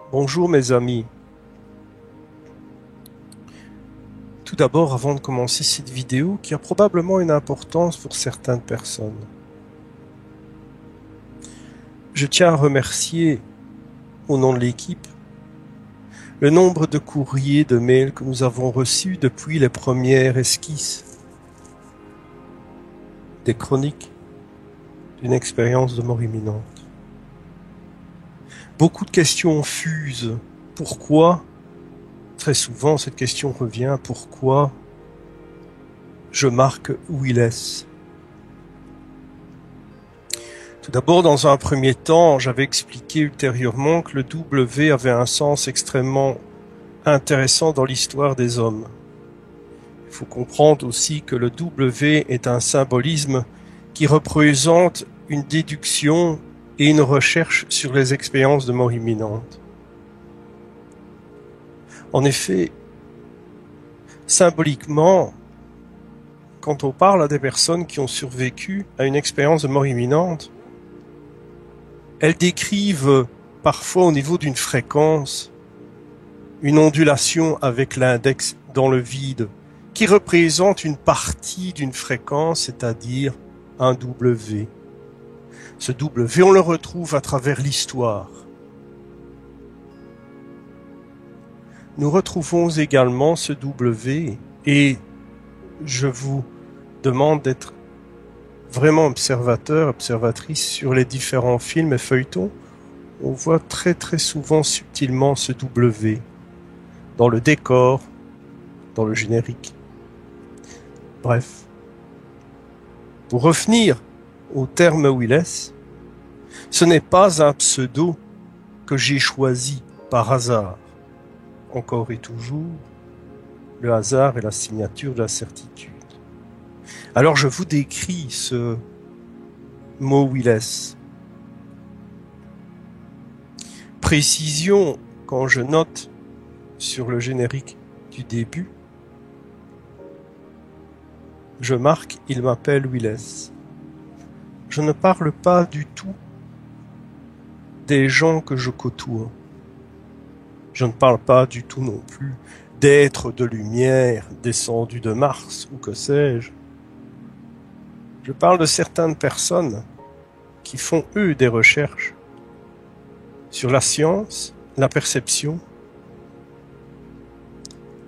Bonjour mes amis. Tout d'abord, avant de commencer cette vidéo, qui a probablement une importance pour certaines personnes, je tiens à remercier, au nom de l'équipe, le nombre de courriers, de mails que nous avons reçus depuis les premières esquisses des chroniques d'une expérience de mort imminente. Beaucoup de questions fusent. Pourquoi? Très souvent, cette question revient. Pourquoi je marque Willis? Tout d'abord, dans un premier temps, j'avais expliqué ultérieurement que le W avait un sens extrêmement intéressant dans l'histoire des hommes. Il faut comprendre aussi que le W est un symbolisme qui représente une déduction et une recherche sur les expériences de mort imminente. En effet, symboliquement, quand on parle à des personnes qui ont survécu à une expérience de mort imminente, elles décrivent parfois au niveau d'une fréquence une ondulation avec l'index dans le vide qui représente une partie d'une fréquence, c'est-à-dire un W. Ce W, on le retrouve à travers l'histoire. Nous retrouvons également ce W, et je vous demande d'être vraiment observateur, observatrice sur les différents films et feuilletons. On voit très souvent subtilement ce W dans le décor, dans le générique. Bref. Pour revenir au terme Willis, ce n'est pas un pseudo que j'ai choisi par hasard. Encore et toujours, le hasard est la signature de la certitude. Alors je vous décris ce mot Willis. Précision, quand je note sur le générique du début, je marque « Il m'appelle Willis ». Je ne parle pas du tout des gens que je côtoie. Je ne parle pas du tout non plus d'êtres de lumière descendus de Mars ou que sais-je. Je parle de certaines personnes qui font, eux, des recherches sur la science, la perception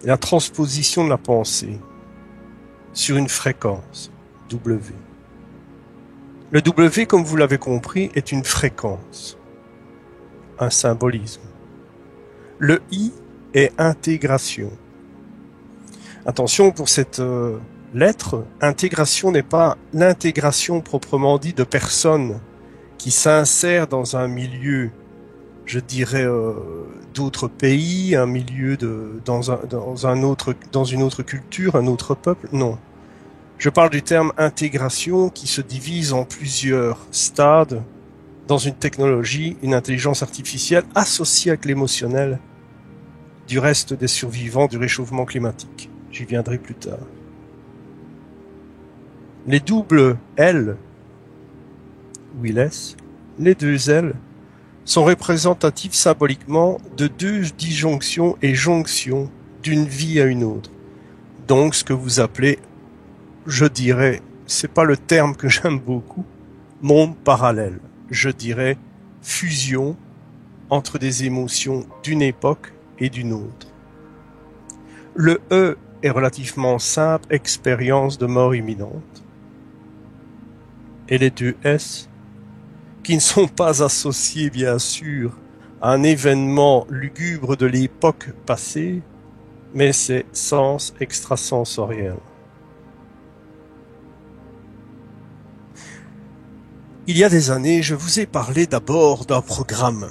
et la transposition de la pensée sur une fréquence, W. Le W, comme vous l'avez compris, est une fréquence, un symbolisme. Le I est intégration. Attention pour cette lettre, intégration n'est pas l'intégration proprement dit de personnes qui s'insèrent dans un milieu, je dirais, d'autres pays, un milieu dans une autre culture, un autre peuple. Non. Je parle du terme intégration qui se divise en plusieurs stades dans une technologie, une intelligence artificielle associée avec l'émotionnel du reste des survivants du réchauffement climatique. J'y viendrai plus tard. Les doubles L, Willis, les deux L, sont représentatifs symboliquement de deux disjonctions et jonctions d'une vie à une autre. Donc ce que vous appelez, je dirais c'est pas le terme que j'aime beaucoup, monde parallèle. Je dirais fusion entre des émotions d'une époque et d'une autre. Le E est relativement simple, expérience de mort imminente. Et les deux S, qui ne sont pas associés bien sûr à un événement lugubre de l'époque passée, mais c'est sens extrasensoriel. Il y a des années, je vous ai parlé d'abord d'un programme.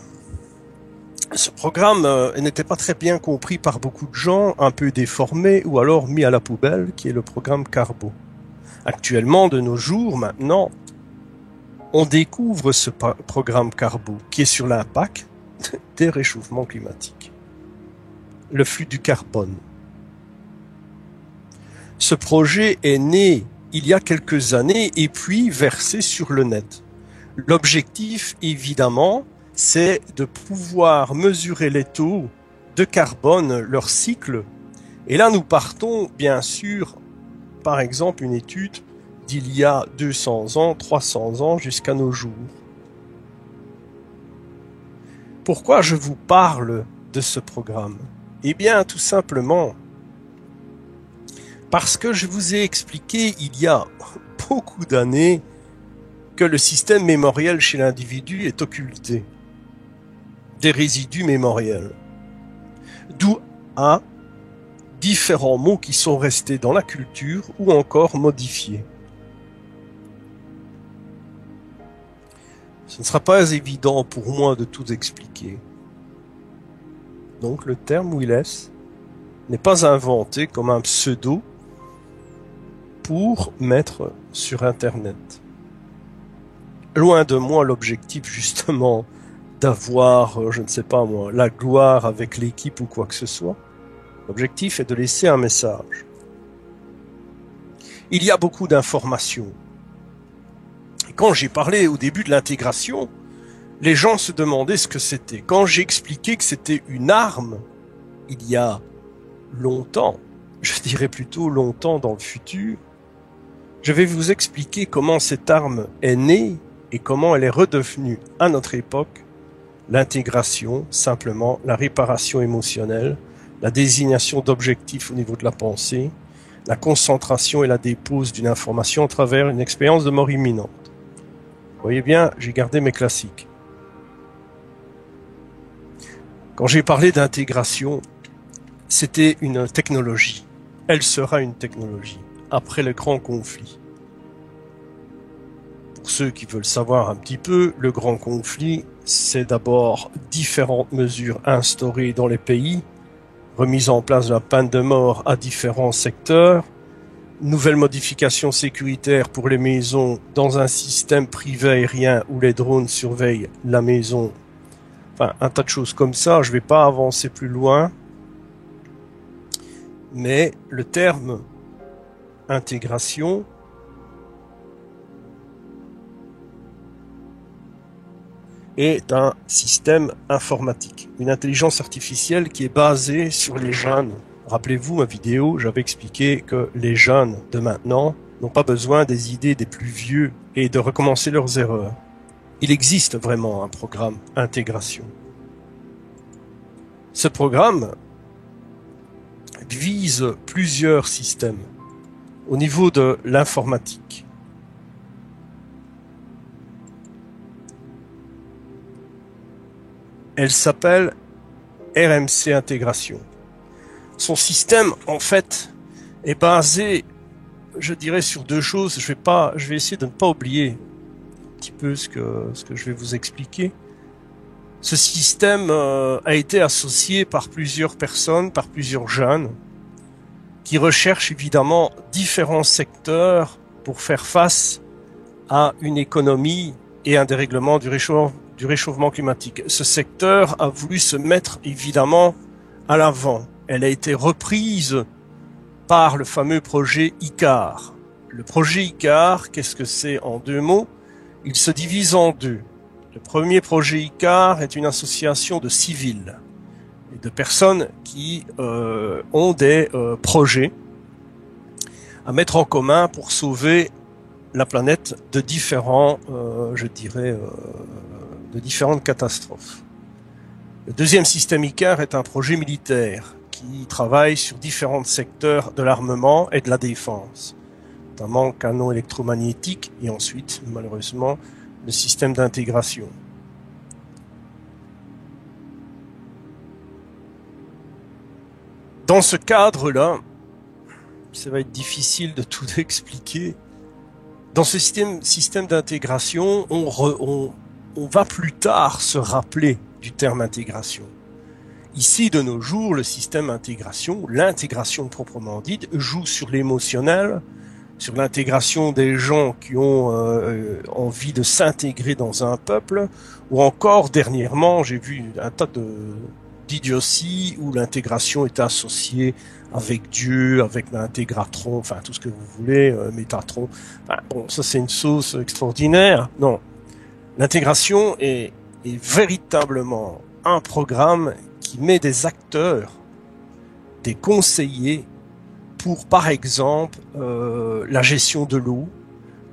Ce programme n'était pas très bien compris par beaucoup de gens, un peu déformé ou alors mis à la poubelle, qui est le programme Carbo. Actuellement, de nos jours, maintenant, on découvre ce programme Carbo, qui est sur l'impact des réchauffements climatiques. Le flux du carbone. Ce projet est né il y a quelques années et puis versé sur le net. L'objectif, évidemment, c'est de pouvoir mesurer les taux de carbone, leur cycle. Et là, nous partons, bien sûr, par exemple, une étude d'il y a 200 ans, 300 ans, jusqu'à nos jours. Pourquoi je vous parle de ce programme? Eh bien, tout simplement, parce que je vous ai expliqué il y a beaucoup d'années que le système mémoriel chez l'individu est occulté. Des résidus mémoriels. D'où différents mots qui sont restés dans la culture ou encore modifiés. Ce ne sera pas évident pour moi de tout expliquer. Donc le terme Willès n'est pas inventé comme un pseudo pour mettre sur Internet. Loin de moi l'objectif justement d'avoir, je ne sais pas moi, la gloire avec l'équipe ou quoi que ce soit. L'objectif est de laisser un message. Il y a beaucoup d'informations. Et quand j'ai parlé au début de l'intégration, les gens se demandaient ce que c'était. Quand j'ai expliqué que c'était une arme, il y a longtemps, je dirais plutôt longtemps dans le futur, je vais vous expliquer comment cette arme est née et comment elle est redevenue à notre époque l'intégration, simplement la réparation émotionnelle, la désignation d'objectifs au niveau de la pensée, la concentration et la dépose d'une information à travers une expérience de mort imminente. Vous voyez bien, j'ai gardé mes classiques. Quand j'ai parlé d'intégration, c'était une technologie. Elle sera une technologie après le grand conflit. Pour ceux qui veulent savoir un petit peu, le grand conflit, c'est d'abord différentes mesures instaurées dans les pays, remise en place de la peine de mort à différents secteurs, nouvelles modifications sécuritaires pour les maisons dans un système privé aérien où les drones surveillent la maison. Enfin, un tas de choses comme ça, je ne vais pas avancer plus loin. Mais le terme intégration est un système informatique, une intelligence artificielle qui est basée sur les jeunes. Rappelez-vous ma vidéo, j'avais expliqué que les jeunes de maintenant n'ont pas besoin des idées des plus vieux et de recommencer leurs erreurs. Il existe vraiment un programme intégration. Ce programme vise plusieurs systèmes au niveau de l'informatique. Elle s'appelle RMC Intégration. Son système, en fait, est basé, je dirais, sur deux choses. Je vais essayer de ne pas oublier un petit peu ce que je vais vous expliquer. Ce système a été associé par plusieurs personnes, par plusieurs jeunes, qui recherchent évidemment différents secteurs pour faire face à une économie et un dérèglement du réchauffement climatique. Ce secteur a voulu se mettre évidemment à l'avant. Elle a été reprise par le fameux projet ICAR. Le projet ICAR, qu'est-ce que c'est en deux mots? Il se divise en deux. Le premier projet ICAR est une association de civils et de personnes qui ont des projets à mettre en commun pour sauver la planète de différents, je dirais, de différentes catastrophes. Le deuxième système ICAR est un projet militaire qui travaille sur différents secteurs de l'armement et de la défense, notamment canaux électromagnétiques et ensuite, malheureusement, le système d'intégration. Dans ce cadre-là, ça va être difficile de tout expliquer. Dans ce système d'intégration, on va plus tard se rappeler du terme intégration. Ici, de nos jours, le système intégration, l'intégration proprement dite, joue sur l'émotionnel, sur l'intégration des gens qui ont envie de s'intégrer dans un peuple, ou encore, dernièrement, j'ai vu un tas d'idioties où l'intégration est associée avec Dieu, avec l'intégratron, enfin tout ce que vous voulez, Métatron. Enfin, bon, ça c'est une sauce extraordinaire. Non, l'intégration est véritablement un programme qui met des acteurs, des conseillers pour, par exemple, la gestion de l'eau,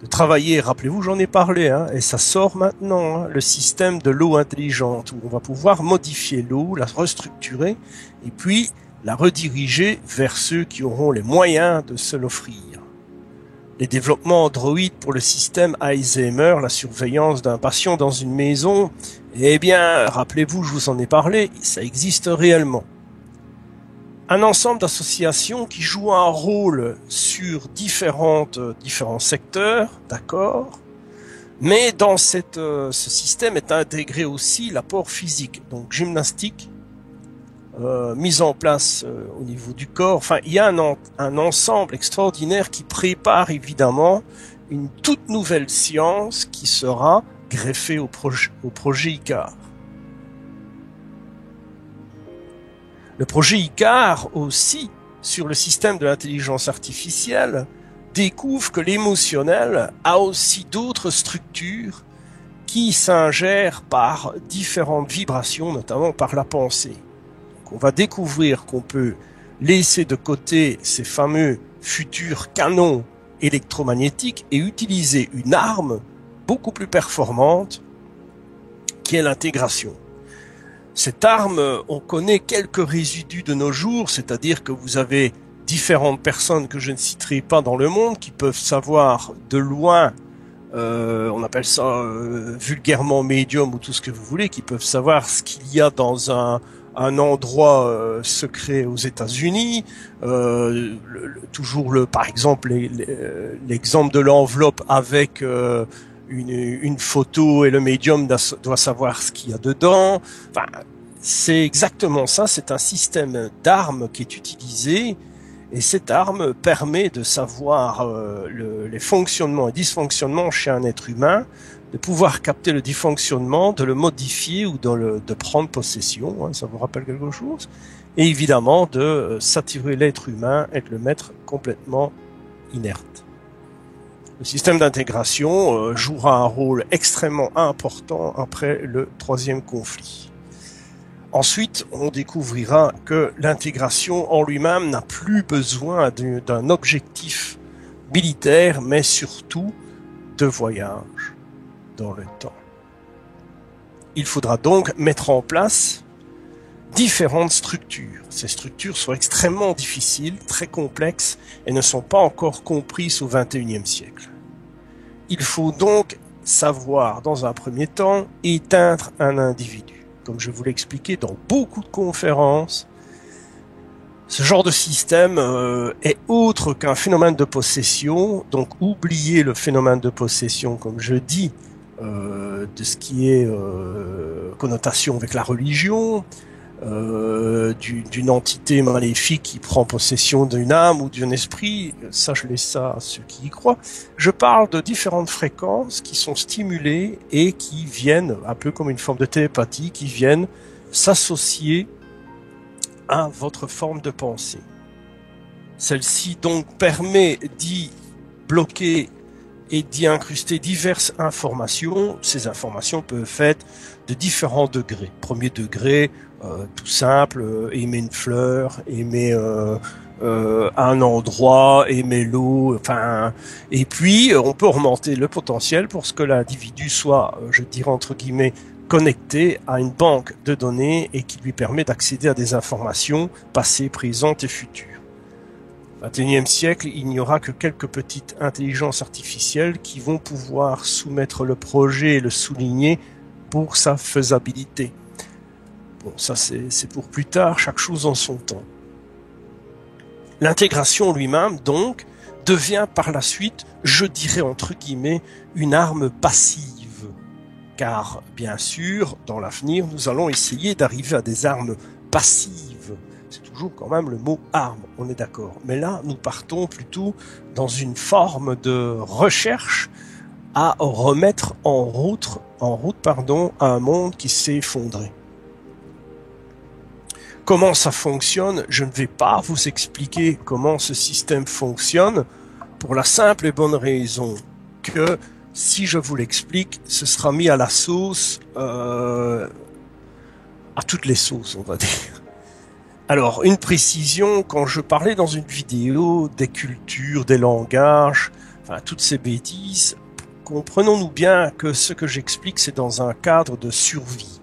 de travailler, rappelez-vous, j'en ai parlé, hein, et ça sort maintenant, hein, le système de l'eau intelligente, où on va pouvoir modifier l'eau, la restructurer, et puis la rediriger vers ceux qui auront les moyens de se l'offrir. Les développements Android pour le système Alzheimer, la surveillance d'un patient dans une maison, eh bien, rappelez-vous, je vous en ai parlé, ça existe réellement. Un ensemble d'associations qui jouent un rôle sur différents secteurs, d'accord, mais dans ce système est intégré aussi l'apport physique, donc gymnastique, mise en place au niveau du corps. Enfin, il y a un ensemble extraordinaire qui prépare évidemment une toute nouvelle science qui sera greffée au projet ICAR. Le projet ICAR aussi, sur le système de l'intelligence artificielle, découvre que l'émotionnel a aussi d'autres structures qui s'ingèrent par différentes vibrations, notamment par la pensée. Donc on va découvrir qu'on peut laisser de côté ces fameux futurs canons électromagnétiques et utiliser une arme beaucoup plus performante qui est l'intégration. Cette arme, on connaît quelques résidus de nos jours, c'est-à-dire que vous avez différentes personnes que je ne citerai pas dans le monde qui peuvent savoir de loin, on appelle ça vulgairement médium ou tout ce que vous voulez, qui peuvent savoir ce qu'il y a dans un endroit secret aux États-Unis. Par exemple, l'exemple de l'enveloppe avec une photo et le médium doit savoir ce qu'il y a dedans. Enfin, c'est exactement ça, c'est un système d'armes qui est utilisé et cette arme permet de savoir les fonctionnements et dysfonctionnements chez un être humain, de pouvoir capter le dysfonctionnement, de le modifier ou de prendre possession, hein, ça vous rappelle quelque chose, et évidemment de saturer l'être humain et de le mettre complètement inerte. Le système d'intégration jouera un rôle extrêmement important après le troisième conflit. Ensuite, on découvrira que l'intégration en lui-même n'a plus besoin d'un objectif militaire, mais surtout de voyage dans le temps. Il faudra donc mettre en place différentes structures. Ces structures sont extrêmement difficiles, très complexes et ne sont pas encore comprises au XXIe siècle. Il faut donc savoir, dans un premier temps, éteindre un individu. Comme je vous l'ai expliqué dans beaucoup de conférences, ce genre de système est autre qu'un phénomène de possession, donc oubliez le phénomène de possession, comme je dis, de ce qui est connotation avec la religion, d'une entité maléfique qui prend possession d'une âme ou d'un esprit, ça je laisse ça à ceux qui y croient. Je parle de différentes fréquences qui sont stimulées et qui viennent, un peu comme une forme de télépathie, qui viennent s'associer à votre forme de pensée. Celle-ci donc permet d'y bloquer et d'y incruster diverses informations. Ces informations peuvent être de différents degrés. Premier degré, tout simple, aimer une fleur, aimer à un endroit, aimer l'eau, enfin, et puis on peut augmenter le potentiel pour ce que l'individu soit, je dirais entre guillemets, connecté à une banque de données et qui lui permet d'accéder à des informations passées, présentes et futures. Au XXIe siècle, il n'y aura que quelques petites intelligences artificielles qui vont pouvoir soumettre le projet et le souligner pour sa faisabilité. Bon, ça c'est pour plus tard, chaque chose en son temps. L'intégration lui-même, donc, devient par la suite, je dirais entre guillemets, une arme passive. Car, bien sûr, dans l'avenir, nous allons essayer d'arriver à des armes passives. C'est toujours quand même le mot arme, on est d'accord. Mais là, nous partons plutôt dans une forme de recherche à remettre en route, un monde qui s'est effondré. Comment ça fonctionne? Je ne vais pas vous expliquer comment ce système fonctionne pour la simple et bonne raison que si je vous l'explique, ce sera mis à la sauce, à toutes les sauces, on va dire. Alors, une précision, quand je parlais dans une vidéo des cultures, des langages, enfin toutes ces bêtises, comprenons-nous bien que ce que j'explique, c'est dans un cadre de survie.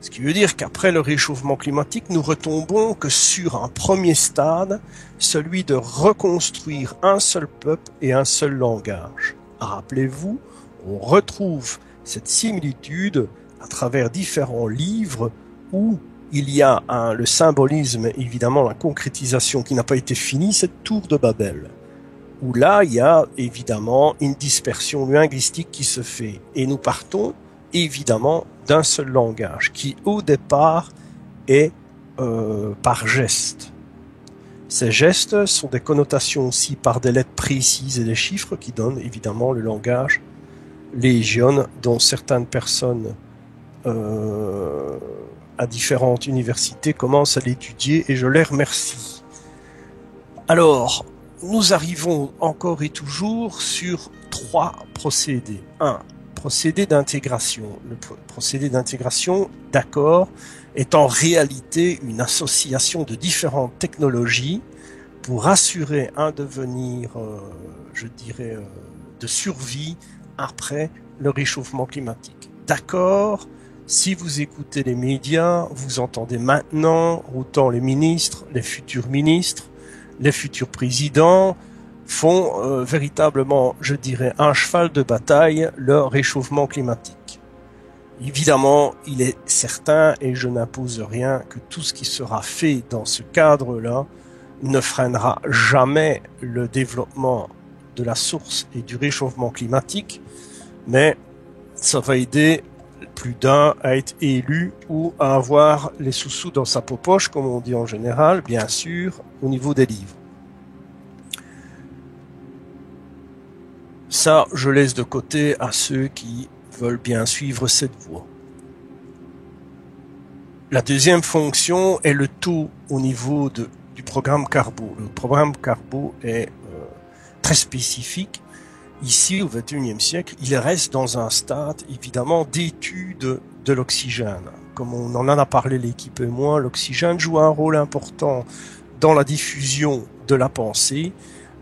Ce qui veut dire qu'après le réchauffement climatique, nous retombons que sur un premier stade, celui de reconstruire un seul peuple et un seul langage. Rappelez-vous, on retrouve cette similitude à travers différents livres où il y a le symbolisme, évidemment la concrétisation qui n'a pas été finie, cette tour de Babel. Où là, il y a évidemment une dispersion linguistique qui se fait. Et nous partons évidemment d'un seul langage qui au départ est par geste. Ces gestes sont des connotations aussi par des lettres précises et des chiffres qui donnent évidemment le langage légion dont certaines personnes à différentes universités commencent à l'étudier et je les remercie. Alors, nous arrivons encore et toujours sur 3 procédés. 1. Procédé d'intégration. Le procédé d'intégration, d'accord, est en réalité une association de différentes technologies pour assurer un devenir, je dirais, de survie après le réchauffement climatique. D'accord, si vous écoutez les médias, vous entendez maintenant autant les ministres, les futurs présidents, font véritablement, je dirais, un cheval de bataille, le réchauffement climatique. Évidemment, il est certain, et je n'impose rien, que tout ce qui sera fait dans ce cadre-là ne freinera jamais le développement de la source et du réchauffement climatique, mais ça va aider plus d'un à être élu ou à avoir les sous-sous dans sa poche, comme on dit en général, bien sûr, au niveau des livres. Ça, je laisse de côté à ceux qui veulent bien suivre cette voie. La deuxième fonction est le taux au niveau du programme Carbo. Le programme Carbo est très spécifique. Ici, au XXIe siècle, il reste dans un stade, évidemment, d'étude de l'oxygène. Comme on en a parlé l'équipe et moi, l'oxygène joue un rôle important dans la diffusion de la pensée,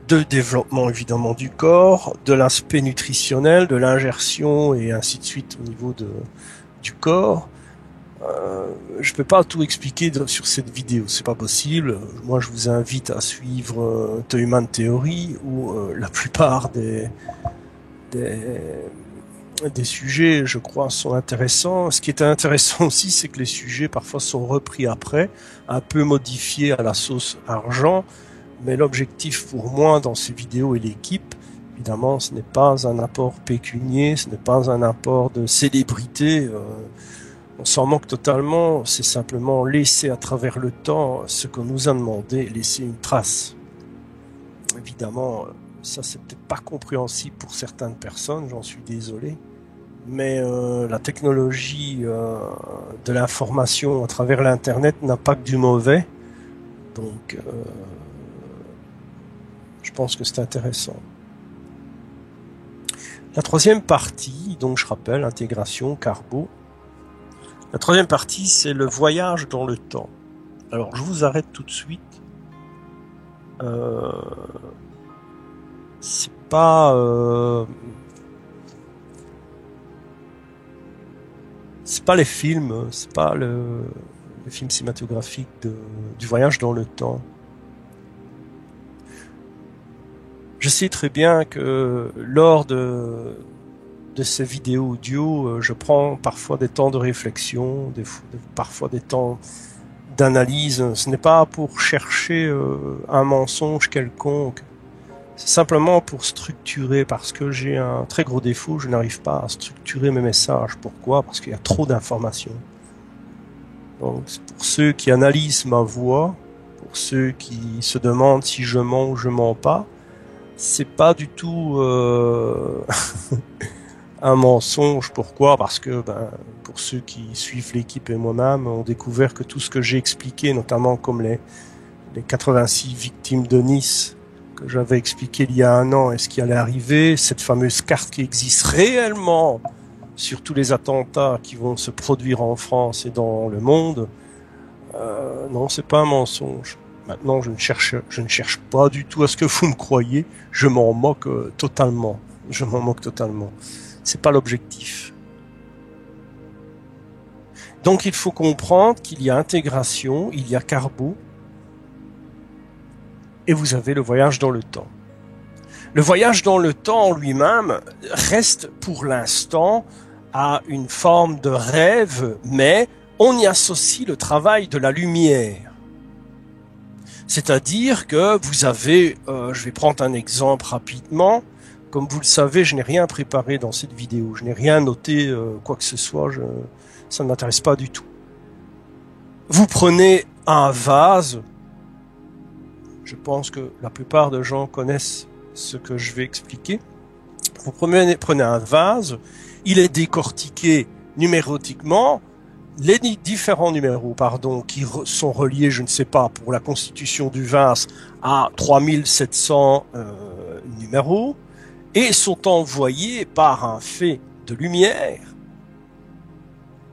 de développement évidemment du corps, de l'aspect nutritionnel, de l'ingertion et ainsi de suite au niveau du corps. Je peux pas tout expliquer sur cette vidéo, c'est pas possible. Moi, je vous invite à suivre The Human Theory où la plupart des sujets, je crois, sont intéressants. Ce qui est intéressant aussi, c'est que les sujets parfois sont repris après, un peu modifiés à la sauce argent. Mais l'objectif pour moi dans ces vidéos et l'équipe, évidemment, ce n'est pas un apport pécunier, ce n'est pas un apport de célébrité. On s'en moque totalement, c'est simplement laisser à travers le temps ce qu'on nous a demandé, laisser une trace. Évidemment, ça c'est peut-être pas compréhensible pour certaines personnes, j'en suis désolé. Mais la technologie de l'information à travers l'internet n'a pas que du mauvais. Donc je pense que c'est intéressant. La troisième partie, donc je rappelle, intégration, Carbo. La troisième partie, c'est le voyage dans le temps. Alors je vous arrête tout de suite. euh, c'est pas les films, c'est pas le film cinématographique du voyage dans le temps. Je sais très bien que lors de ces vidéos audio, je prends parfois des temps de réflexion, parfois des temps d'analyse. Ce n'est pas pour chercher un mensonge quelconque. C'est simplement pour structurer, parce que j'ai un très gros défaut, je n'arrive pas à structurer mes messages. Pourquoi? Parce qu'il y a trop d'informations. Donc, pour ceux qui analysent ma voix, pour ceux qui se demandent si je mens ou je mens pas, c'est pas du tout un mensonge. Pourquoi? Parce que pour ceux qui suivent l'équipe et moi-même, ont découvert que tout ce que j'ai expliqué, notamment comme les 86 victimes de Nice que j'avais expliqué il y a 1 an et ce qui allait arriver, cette fameuse carte qui existe réellement sur tous les attentats qui vont se produire en France et dans le monde, non, c'est pas un mensonge. Maintenant, je ne cherche pas du tout à ce que vous me croyiez. Je m'en moque totalement. Je m'en moque totalement. C'est pas l'objectif. Donc, il faut comprendre qu'il y a intégration, il y a carbo, et vous avez le voyage dans le temps. Le voyage dans le temps en lui-même reste pour l'instant à une forme de rêve, mais on y associe le travail de la lumière. C'est-à-dire que vous avez, je vais prendre un exemple rapidement, comme vous le savez, je n'ai rien préparé dans cette vidéo, je n'ai rien noté, quoi que ce soit, ça ne m'intéresse pas du tout. Vous prenez un vase, je pense que la plupart des gens connaissent ce que je vais expliquer. Vous prenez un vase, il est décortiqué numérotiquement, les différents numéros, qui sont reliés, je ne sais pas, pour la constitution du vase à 3700 numéros, et sont envoyés par un fait de lumière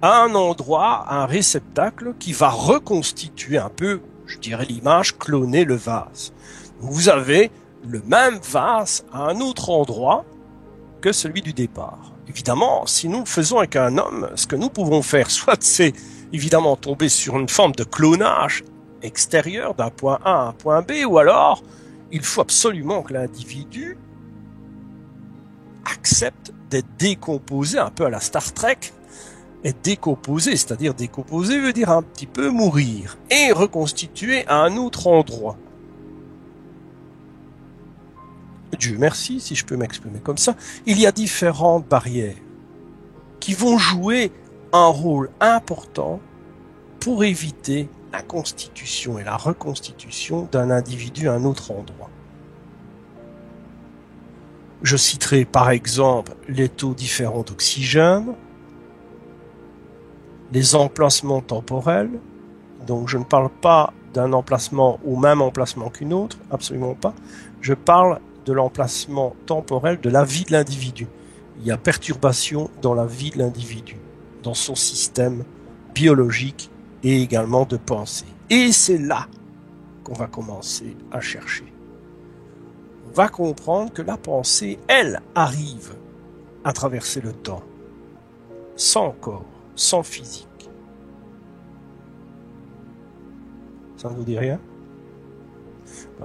à un endroit, à un réceptacle qui va reconstituer un peu, je dirais l'image, cloner le vase. Vous avez le même vase à un autre endroit que celui du départ. Évidemment, si nous le faisons avec un homme, ce que nous pouvons faire, soit c'est évidemment tomber sur une forme de clonage extérieur d'un point A à un point B, ou alors il faut absolument que l'individu accepte d'être décomposé, un peu à la Star Trek, être décomposé, c'est-à-dire décomposé veut dire un petit peu mourir, et reconstitué à un autre endroit. Dieu merci, si je peux m'exprimer comme ça, il y a différentes barrières qui vont jouer un rôle important pour éviter la constitution et la reconstitution d'un individu à un autre endroit. Je citerai par exemple les taux différents d'oxygène, les emplacements temporels, donc je ne parle pas d'un emplacement au même emplacement qu'une autre, absolument pas, je parle de l'emplacement temporel de la vie de l'individu. Il y a perturbation dans la vie de l'individu, dans son système biologique et également de pensée. Et c'est là qu'on va commencer à chercher. On va comprendre que la pensée, elle, arrive à traverser le temps, sans corps, sans physique. Ça ne vous dit rien?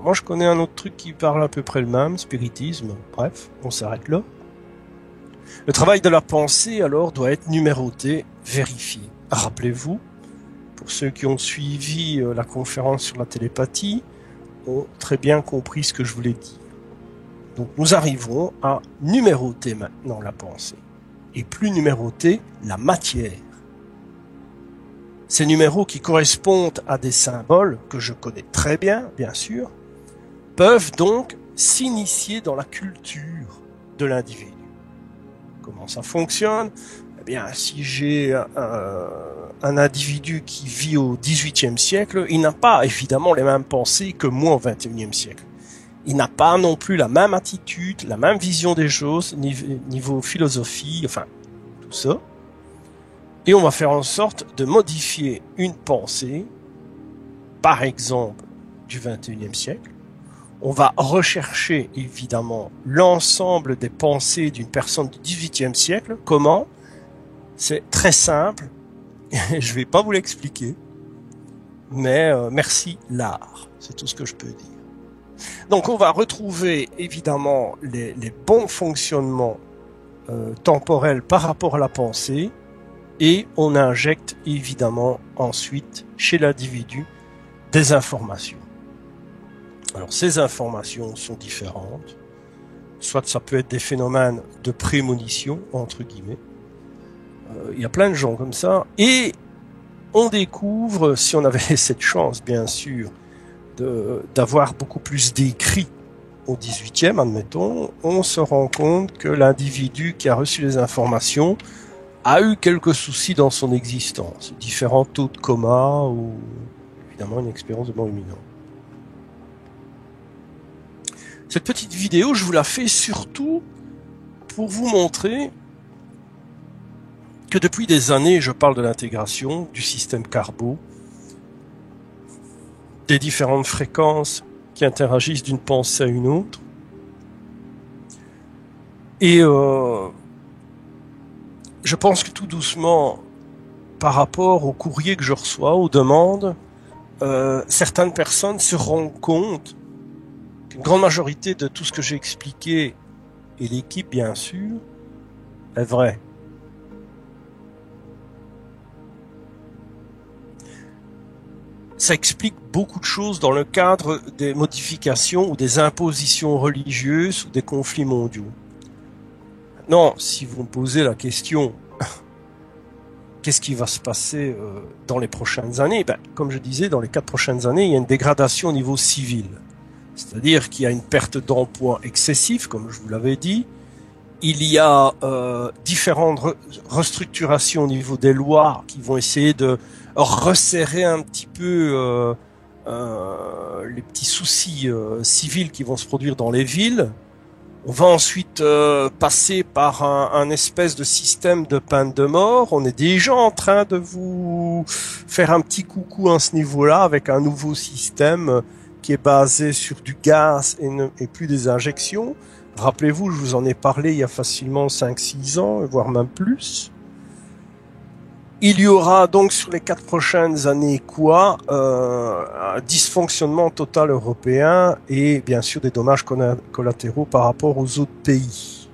Moi, je connais un autre truc qui parle à peu près le même, spiritisme. Bref, on s'arrête là. Le travail de la pensée, alors, doit être numéroté, vérifié. Rappelez-vous, pour ceux qui ont suivi la conférence sur la télépathie, ont très bien compris ce que je voulais dire. Donc, nous arrivons à numéroter maintenant la pensée. Et plus numéroter la matière. Ces numéros qui correspondent à des symboles que je connais très bien, bien sûr, peuvent donc s'initier dans la culture de l'individu. Comment ça fonctionne? Eh bien, si j'ai un individu qui vit au XVIIIe siècle, il n'a pas évidemment les mêmes pensées que moi au XXIe siècle. Il n'a pas non plus la même attitude, la même vision des choses, niveau philosophie, enfin, tout ça. Et on va faire en sorte de modifier une pensée, par exemple, du XXIe siècle, On va rechercher évidemment l'ensemble des pensées d'une personne du XVIIIe siècle. Comment? C'est très simple. Je vais pas vous l'expliquer. Mais merci l'art. C'est tout ce que je peux dire. Donc on va retrouver évidemment les bons fonctionnements temporels par rapport à la pensée. Et on injecte évidemment ensuite chez l'individu des informations. Alors ces informations sont différentes. Soit ça peut être des phénomènes de prémonition, entre guillemets. Il y a plein de gens comme ça. Et on découvre, si on avait cette chance bien sûr, d'avoir beaucoup plus d'écrits au 18e, admettons, on se rend compte que l'individu qui a reçu les informations a eu quelques soucis dans son existence, différents taux de coma ou évidemment une expérience de mort imminente. Cette petite vidéo, je vous la fais surtout pour vous montrer que depuis des années, je parle de l'intégration du système Carbo, des différentes fréquences qui interagissent d'une pensée à une autre. Et je pense que tout doucement, par rapport aux courriers que je reçois, aux demandes, certaines personnes se rendent compte qu'une grande majorité de tout ce que j'ai expliqué, et l'équipe bien sûr, est vrai. Ça explique beaucoup de choses dans le cadre des modifications ou des impositions religieuses ou des conflits mondiaux. Non, si vous me posez la question, qu'est-ce qui va se passer dans les prochaines années? Comme je disais, dans les 4 prochaines années, il y a une dégradation au niveau civil. C'est-à-dire qu'il y a une perte d'emploi excessive, comme je vous l'avais dit. Il y a différentes restructurations au niveau des lois qui vont essayer de resserrer un petit peu les petits soucis civils qui vont se produire dans les villes. On va ensuite passer par un espèce de système de peine de mort. On est déjà en train de vous faire un petit coucou à ce niveau-là avec un nouveau système qui est basé sur du gaz et plus des injections. Rappelez-vous, je vous en ai parlé il y a facilement 5-6 ans, voire même plus. Il y aura donc sur les 4 prochaines années un dysfonctionnement total européen et bien sûr des dommages collatéraux par rapport aux autres pays.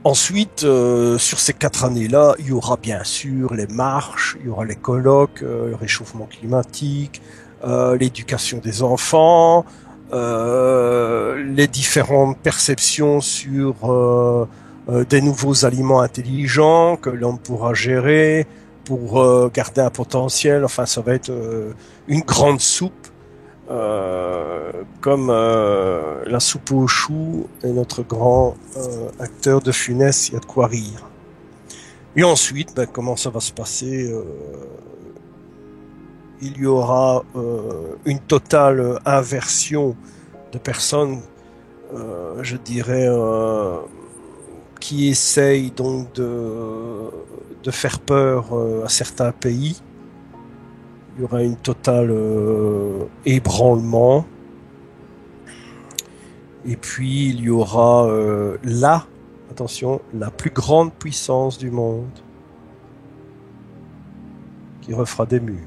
Ensuite, sur ces 4 années-là, il y aura bien sûr les marches, il y aura les colloques, le réchauffement climatique, l'éducation des enfants, les différentes perceptions sur des nouveaux aliments intelligents que l'on pourra gérer pour garder un potentiel. Enfin, ça va être une grande soupe, comme la soupe aux choux et notre grand acteur de Funès, il y a de quoi rire. Et ensuite, comment ça va se passer? Il y aura une totale inversion de personnes, je dirais, qui essayent donc de faire peur à certains pays. Il y aura une totale ébranlement. Et puis il y aura attention, la plus grande puissance du monde qui refera des murs.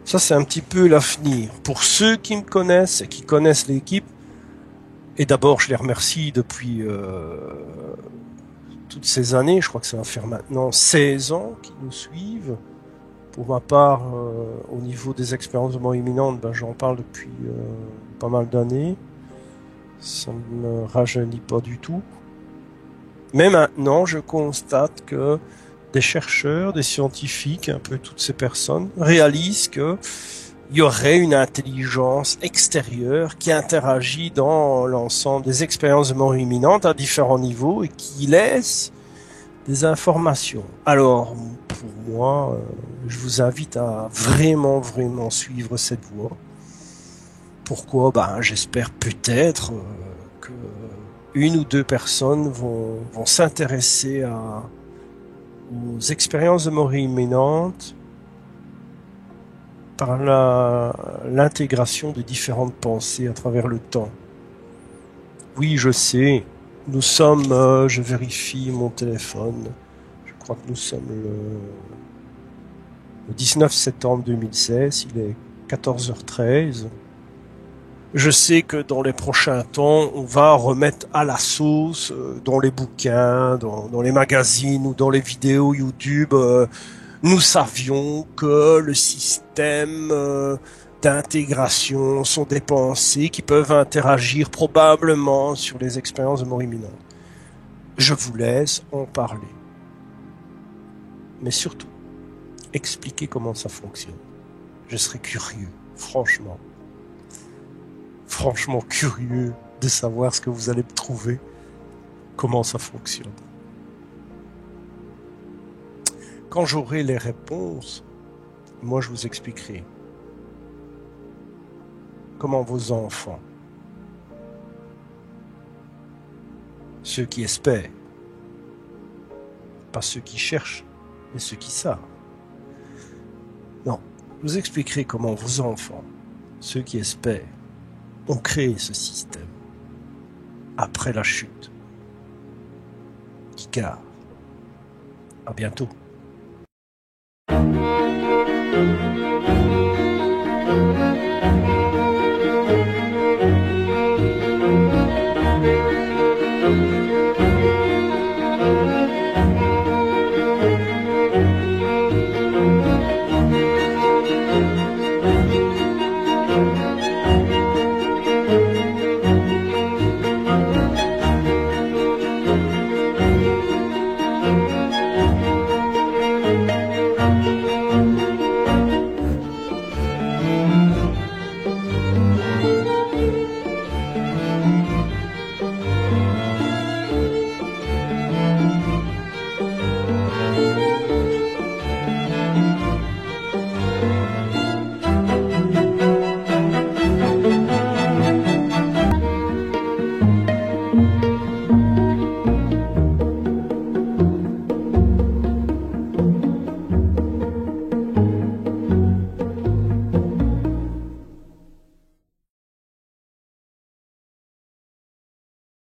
Ça, c'est un petit peu l'avenir. Pour ceux qui me connaissent et qui connaissent l'équipe, et d'abord, je les remercie depuis toutes ces années. Je crois que ça va faire maintenant 16 ans qu'ils nous suivent. Pour ma part, au niveau des expériences de mort imminente, j'en parle depuis pas mal d'années. Ça ne me rajeunit pas du tout. Mais maintenant, je constate que des chercheurs, des scientifiques, un peu toutes ces personnes, réalisent que il y aurait une intelligence extérieure qui interagit dans l'ensemble des expériences de mort imminente à différents niveaux et qui laisse des informations. Alors, pour moi, je vous invite à vraiment suivre cette voie. Pourquoi? J'espère peut-être que une ou deux personnes vont s'intéresser aux expériences de mort imminente par l'intégration de différentes pensées à travers le temps. Oui, je sais, nous sommes, je vérifie mon téléphone, je crois que nous sommes le 19 septembre 2016, il est 14h13. Je sais que dans les prochains temps, on va remettre à la sauce dans les bouquins, dans les magazines ou dans les vidéos YouTube. Nous savions que le système d'intégration sont des pensées qui peuvent interagir probablement sur les expériences de mort imminente. Je vous laisse en parler. Mais surtout, expliquez comment ça fonctionne. Je serais curieux, franchement curieux de savoir ce que vous allez me trouver, comment ça fonctionne. Quand j'aurai les réponses, moi je vous expliquerai comment vos enfants, ceux qui espèrent, pas ceux qui cherchent, mais ceux qui savent. Non, je vous expliquerai comment vos enfants, ceux qui espèrent, ont créé ce système après la chute d'Icare. À bientôt.